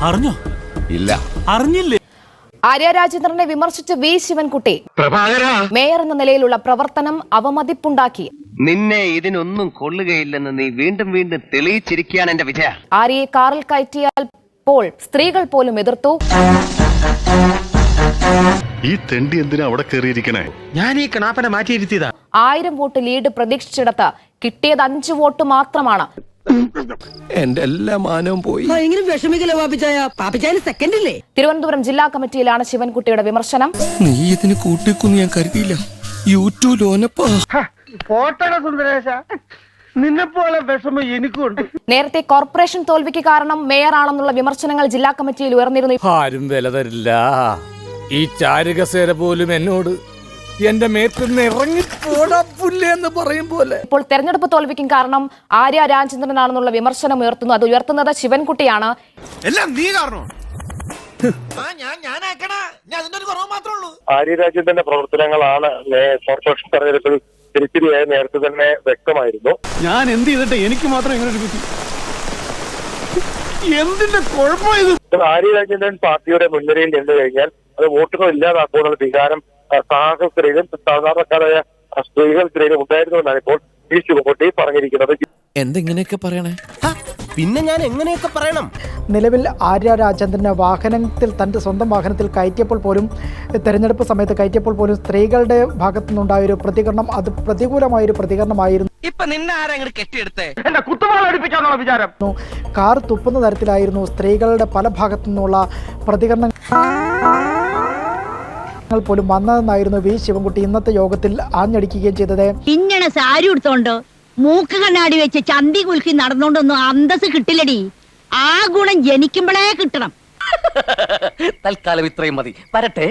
അറിഞ്ഞോ? ഇല്ല, അറിഞ്ഞില്ലേ? ആര്യ രാജേന്ദ്രനെ വിമർശിച്ച് വി ശിവൻകുട്ടി മേയർ എന്ന നിലയിലുള്ള പ്രവർത്തനം അവമതിപ്പുണ്ടാക്കി. നിന്നെ ഇതിനൊന്നും കൊള്ളുകയില്ലെന്ന് നീ വീണ്ടും വീണ്ടും തെളിയിച്ചിരിക്കുകയാണ് എന്റെ വിജയ. ആര്യയെ കാറിൽ കയറ്റിയപ്പോൾ സ്ത്രീകൾ പോലും എതിർത്തു. ഈ തെണ്ടി എന്തിനാ അവിടെ കയറിയിരിക്കണേ? ഞാൻ ഈ കണാപ്പനെ മാറ്റിയിരുത്തിയതാ. 1000 വോട്ട് ലീഡ് പ്രതീക്ഷിച്ചിടത്ത് കിട്ടിയത് 5 വോട്ട് മാത്രമാണ്. എന്റെ എല്ലാ മാനവും പോയി. തിരുവനന്തപുരം ജില്ലാ കമ്മിറ്റിയിലാണ് ശിവൻകുട്ടിയുടെ വിമർശനം. നീ ഇതിന് കൂട്ടിക്കൊന്നും ഞാൻ കരുതിയില്ല. യൂട്യൂബ് ലോനപ്പാ നിന്നെപ്പോലെ വിഷമം എനിക്കുണ്ട്. നേരത്തെ കോർപ്പറേഷൻ തോൽവിക്ക് കാരണം മേയറാണെന്നുള്ള വിമർശനങ്ങൾ ജില്ലാ കമ്മിറ്റിയിൽ ഉയർന്നിരുന്നു. ആരും വില തരില്ല. ഈ ചാരുകസേര പോലും എന്നോട് എന്റെ മേത്തുനിന്ന് ഇറങ്ങിപ്പോടാ പറയും പോലെ. ഇപ്പോൾ തെരഞ്ഞെടുപ്പ് തോൽവിക്കും കാരണം ആര്യ രാജേന്ദ്രനാണെന്നുള്ള വിമർശനം ഉയർത്തുന്നു. അത് ഉയർത്തുന്നത് ശിവൻകുട്ടിയാണ്. എല്ലാം നീ കാരണോ? ആര്യ രാജേന്ദ്രന്റെ പ്രവർത്തനങ്ങളാണ് കോർപ്പറേഷൻ തെരഞ്ഞെടുപ്പിൽ തിരിച്ചടിയായി നേരത്തെ തന്നെ വ്യക്തമായിരുന്നു. ഞാൻ എന്ത് ചെയ്തിട്ട് എനിക്ക് മാത്രം ഇങ്ങനെ ഒരു ബുദ്ധി? എന്തിന്റെ കുഴപ്പം ഇത്? ആര്യ രാജേന്ദ്രൻ പാർട്ടിയുടെ മുൻനിരയിൽ നിന്ന് കഴിഞ്ഞാൽ അത് വോട്ടുകൾ ഇല്ലാതാക്കുമെന്നുള്ള വികാരം സാഹസത്തിലും സാധാരണക്കാരായ സ്ത്രീകൾക്കിടയിലും ഉണ്ടായിരുന്നുവെന്നാണ് ഇപ്പോൾ ഈ ശിവൻകുട്ടി പറഞ്ഞിരിക്കുന്നത്. എന്തെങ്ങനെയൊക്കെ പറയണേ? പിന്നെ ഞാൻ എങ്ങനെയൊക്കെ പറയണം? നിലവിൽ ആര്യ രാജേന്ദ്രനെ വാഹനത്തിൽ തൻ്റെ സ്വന്തം വാഹനത്തിൽ കയറ്റിയപ്പോൾ പോലും തെരഞ്ഞെടുപ്പ് സമയത്ത് കയറ്റിയപ്പോൾ പോലും സ്ത്രീകളുടെ ഭാഗത്തു നിന്നുണ്ടായൊരു പ്രതികരണം അത് പ്രതികൂലമായൊരു പ്രതികരണമായിരുന്നു. കാർ തുപ്പുന്ന തരത്തിലായിരുന്നു സ്ത്രീകളുടെ പല ഭാഗത്തു നിന്നുള്ള പ്രതികരണങ്ങൾ പോലും വന്നതെന്നായിരുന്നു വി ശിവൻകുട്ടി ഇന്നത്തെ യോഗത്തിൽ ആഞ്ഞടിക്കുകയും ചെയ്തത്. ഇങ്ങനെ സാരി എടുത്തോണ്ട് മൂക്ക് കണ്ണാടി വെച്ച് ചന്തി കുലുക്കി നടന്നോണ്ടൊന്നും അന്തസ് കിട്ടില്ലടി. ആ ഗുണം ജനിക്കുമ്പോഴേ കിട്ടണം. തൽക്കാലം ഇത്രയും മതി. വരട്ടെ.